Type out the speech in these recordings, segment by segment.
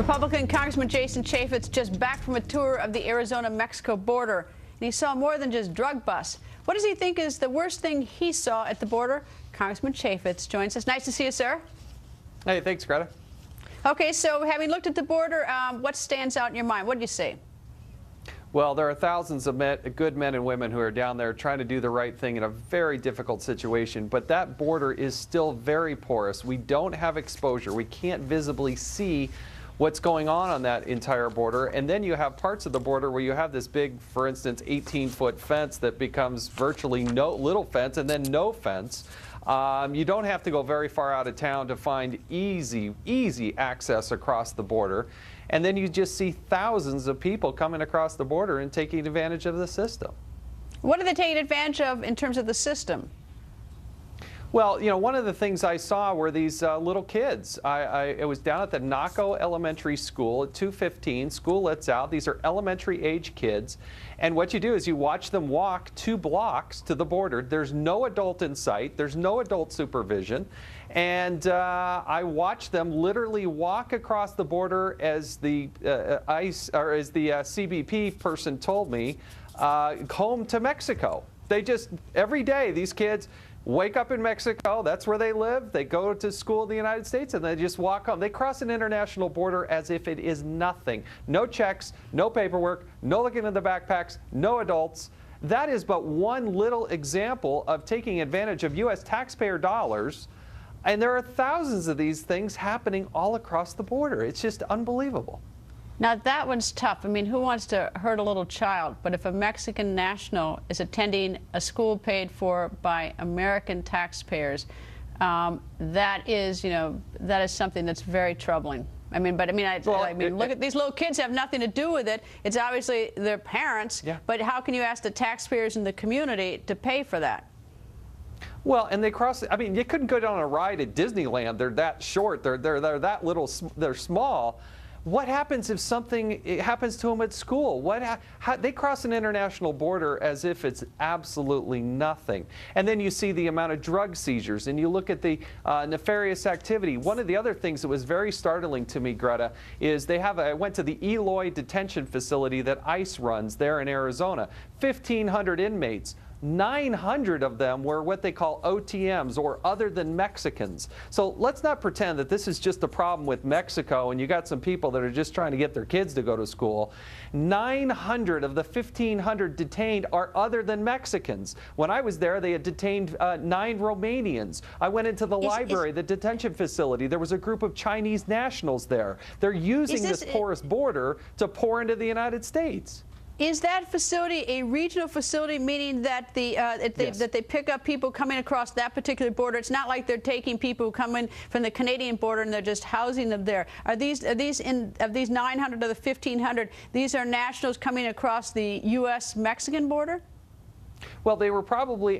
Republican Congressman Jason Chaffetz just back from a tour of the Arizona-Mexico border, and he saw more than just drug busts. What does he think is the worst thing he saw at the border? Congressman Chaffetz joins us. Nice to see you, sir. Hey, thanks, Greta. Okay, so having looked at the border, what stands out in your mind? What did you see? Well, there are thousands of good men and women who are down there trying to do the right thing in a very difficult situation, but that border is still very porous. We don't have exposure. We can't visibly see what's going on that entire border. And then you have parts of the border where you have this big, for instance, 18-foot fence that becomes virtually no little fence and then no fence. You don't have to go very far out of town to find easy access across the border. And then you just see thousands of people coming across the border and taking advantage of the system. What are they taking advantage of in terms of the system? Well, you know, one of the things I saw were these little kids. It was down at the Naco Elementary School at 2:15. School lets out. These are elementary age kids. And what you do is you watch them walk 2 blocks to the border. There's no adult in sight. There's no adult supervision. And I watched them literally walk across the border as the CBP person told me, home to Mexico. They just, every day, these kids wake up in Mexico, that's where they live, they go to school in the United States, and they just walk home. They cross an international border as if it is nothing. No checks, no paperwork, no looking in the backpacks, no adults. That is but one little example of taking advantage of U.S. taxpayer dollars, and there are thousands of these things happening all across the border. It's just unbelievable. Now, that one's tough. I mean, who wants to hurt a little child? But if a Mexican national is attending a school paid for by American taxpayers, that is, you know, that is something that's very troubling. I mean, look at these little kids have nothing to do with it. It's obviously their parents. Yeah. But how can you ask the taxpayers in the community to pay for that? Well, and they cross. I mean, you couldn't go down a ride at Disneyland. They're that short. They're that little. They're small. What happens if something happens to them at school? They cross an international border as if it's absolutely nothing. And then you see the amount of drug seizures, and you look at the nefarious activity. One of the other things that was very startling to me, Greta, is I went to the Eloy detention facility that ICE runs there in Arizona. 1,500 inmates. 900 of them were what they call OTMs, or other than Mexicans. So let's not pretend that this is just a problem with Mexico and you got some people that are just trying to get their kids to go to school. 900 of the 1,500 detained are other than Mexicans. When I was there, they had detained 9 Romanians. I went into the library, the detention facility. There was a group of Chinese nationals there. They're using this porous border to pour into the United States. Is that facility a regional facility, meaning that Yes. that they pick up people coming across that particular border? It's not like they're taking people who come in from the Canadian border and they're just housing them there. Of these 900 of the 1,500, these are nationals coming across the U.S.-Mexican border? Well, they were probably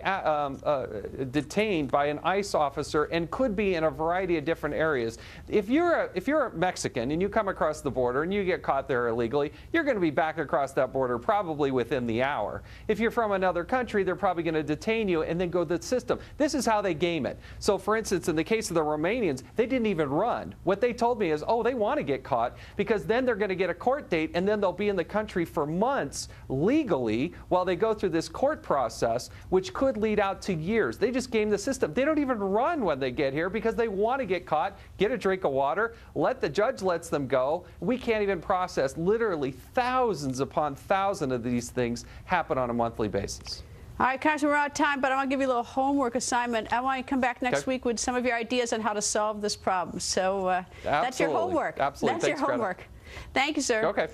detained by an ICE officer and could be in a variety of different areas. If you're a Mexican and you come across the border and you get caught there illegally, you're going to be back across that border probably within the hour. If you're from another country, they're probably going to detain you and then go to the system. This is how they game it. So, for instance, in the case of the Romanians, they didn't even run. What they told me is, oh, they want to get caught because then they're going to get a court date and then they'll be in the country for months legally while they go through this court process, which could lead out to years. They just game the system. They don't even run when they get here because they want to get caught, get a drink of water, the judge lets them go. We can't even process. Literally thousands upon thousands of these things happen on a monthly basis. All right, Congressman, we're out of time, but I want to give you a little homework assignment. I want you to come back next week with some of your ideas on how to solve this problem. So that's your homework. Absolutely. That's your homework. Thank you, sir. Okay.